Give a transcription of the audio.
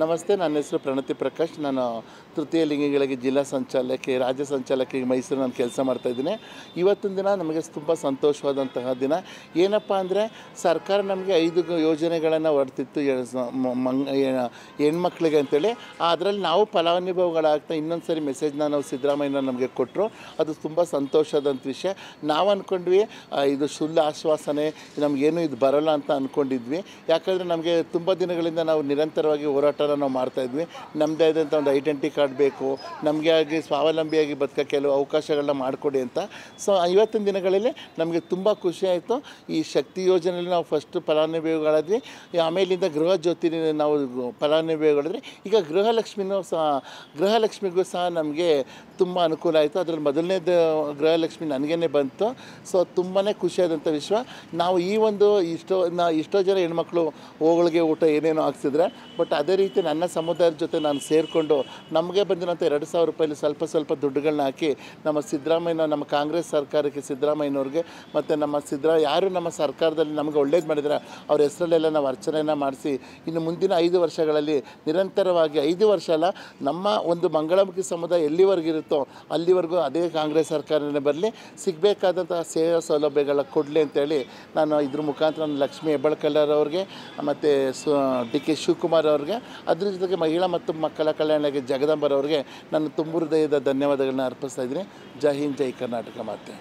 ನಮಸ್ತೆ, ನನ್ನ ಹೆಸರು ಪ್ರಣತಿ ಪ್ರಕಾಶ್. ನಾನು ತೃತೀಯ ಲಿಂಗಿಗಳಿಗೆ ಜಿಲ್ಲಾ ಸಂಚಾಲಕಿ, ರಾಜ್ಯ ಸಂಚಾಲಕಿ ಮೈಸೂರು ನಾನು ಕೆಲಸ ಮಾಡ್ತಾಯಿದ್ದೀನಿ. ಇವತ್ತಿನ ದಿನ ನಮಗೆ ತುಂಬ ಸಂತೋಷವಾದಂತಹ ದಿನ. ಏನಪ್ಪ ಅಂದರೆ, ಸರ್ಕಾರ ನಮಗೆ 5 ಯೋಜನೆಗಳನ್ನು ಹೊರಡ್ತಿತ್ತು ಹೆಣ್ಮಕ್ಳಿಗೆ ಅಂತೇಳಿ. ಅದರಲ್ಲಿ ನಾವು ಫಲಾನುಭವಿಗಳಾಗ್ತಾ ಇನ್ನೊಂದು ಸರಿ ಮೆಸೇಜ್ನ ನಾವು ಸಿದ್ದರಾಮಯ್ಯ ನಮಗೆ ಕೊಟ್ಟರು. ಅದು ತುಂಬ ಸಂತೋಷವಾದಂಥ ವಿಷಯ. ನಾವು ಅಂದ್ಕೊಂಡ್ವಿ ಇದು ಸುಳ್ಳು ಆಶ್ವಾಸನೆ, ನಮಗೇನು ಇದು ಬರೋಲ್ಲ ಅಂತ ಅಂದ್ಕೊಂಡಿದ್ವಿ. ಯಾಕಂದರೆ ನಮಗೆ ತುಂಬ ದಿನಗಳಿಂದ ನಾವು ನಿರಂತರವಾಗಿ ಹೋರಾಟನ ನಾವು ಮಾಡ್ತಾಯಿದ್ವಿ. ನಮ್ಮದೇ ಆದಂಥ ಒಂದು ಐಡೆಂಟಿ ಕಾರ್ಡ್ ಬೇಕು, ನಮಗೆ ಆಗಿ ಸ್ವಾವಲಂಬಿಯಾಗಿ ಬದುಕೋ ಕೆಲವು ಅವಕಾಶಗಳನ್ನ ಮಾಡಿಕೊಡಿ ಅಂತ. ಸೊ ಇವತ್ತಿನ ದಿನಗಳಲ್ಲಿ ನಮಗೆ ತುಂಬ ಖುಷಿ ಆಯಿತು. ಈ ಶಕ್ತಿ ಯೋಜನೆಯಲ್ಲಿ ನಾವು ಫಸ್ಟು ಫಲಾನುಭವಿಗಳಾದ್ವಿ. ಆಮೇಲಿಂದ ಗೃಹ ಜ್ಯೋತಿ ನಾವು ಫಲಾನುಭವಿಗಳಿದ್ವಿ. ಈಗ ಗೃಹಲಕ್ಷ್ಮಿಗೂ ಸಹ ನಮಗೆ ತುಂಬ ಅನುಕೂಲ ಆಯಿತು. ಅದರಲ್ಲಿ ಮೊದಲನೇದು ಗೃಹಲಕ್ಷ್ಮಿ ನನಗೇ ಬಂತು. ಸೊ ತುಂಬಾ ಖುಷಿಯಾದಂಥ ವಿಷಯ. ನಾವು ಈ ಒಂದು ಎಷ್ಟೋ ಜನ ಹೆಣ್ಮಕ್ಳು ಹೋಗಳಿಗೆ ಊಟ ಏನೇನೋ ಹಾಕ್ಸಿದ್ರೆ, ಬಟ್ ಅದೇ ರೀತಿ ನನ್ನ ಸಮುದಾಯದ ಜೊತೆ ನಾನು ಸೇರಿಕೊಂಡು ನಮಗೆ ಬಂದಿರೋಂಥ 2,000 ರೂಪಾಯಲ್ಲಿ ಸ್ವಲ್ಪ ದುಡ್ಡುಗಳನ್ನ ಹಾಕಿ ನಮ್ಮ ಕಾಂಗ್ರೆಸ್ ಸರ್ಕಾರಕ್ಕೆ, ಸಿದ್ದರಾಮಯ್ಯನವ್ರಿಗೆ ಮತ್ತು ಯಾರು ನಮ್ಮ ಸರ್ಕಾರದಲ್ಲಿ ನಮಗೆ ಒಳ್ಳೇದು ಮಾಡಿದರೆ ಅವ್ರ ಹೆಸರಲ್ಲೆಲ್ಲ ನಾವು ಅರ್ಚನೆಯನ್ನು ಮಾಡಿಸಿ, ಇನ್ನು ಮುಂದಿನ 5 ವರ್ಷಗಳಲ್ಲಿ ನಿರಂತರವಾಗಿ 5 ವರ್ಷ ಅಲ್ಲ, ನಮ್ಮ ಒಂದು ಮಂಗಳಮುಖಿ ಸಮುದಾಯ ಎಲ್ಲಿವರೆಗಿರುತ್ತೋ ಅಲ್ಲಿವರೆಗೂ ಅದೇ ಕಾಂಗ್ರೆಸ್ ಸರ್ಕಾರನೇ ಬರಲಿ, ಸಿಗಬೇಕಾದಂಥ ಸೇವಾ ಸೌಲಭ್ಯಗಳ ಕೊಡಲಿ ಅಂತೇಳಿ ನಾನು ಇದ್ರ ಮುಖಾಂತರ ಲಕ್ಷ್ಮೀ ಹೆಬ್ಬಾಳ್ಕರ್ ಅವ್ರಿಗೆ ಮತ್ತು ಡಿ.ಕೆ. ಶಿವಕುಮಾರ್ ಅವ್ರಿಗೆ, ಅದ್ರ ಜೊತೆಗೆ ಮಹಿಳಾ ಮತ್ತು ಮಕ್ಕಳ ಕಲ್ಯಾಣ ಜಗದಂಬರವ್ರಿಗೆ ನಾನು ತುಂಬ ಹೃದಯದ ಧನ್ಯವಾದಗಳನ್ನ ಅರ್ಪಿಸ್ತಾ ಇದ್ದೀನಿ. ಜೈ ಹಿಂದ್, ಜೈ ಕರ್ನಾಟಕ ಮಾತೆ.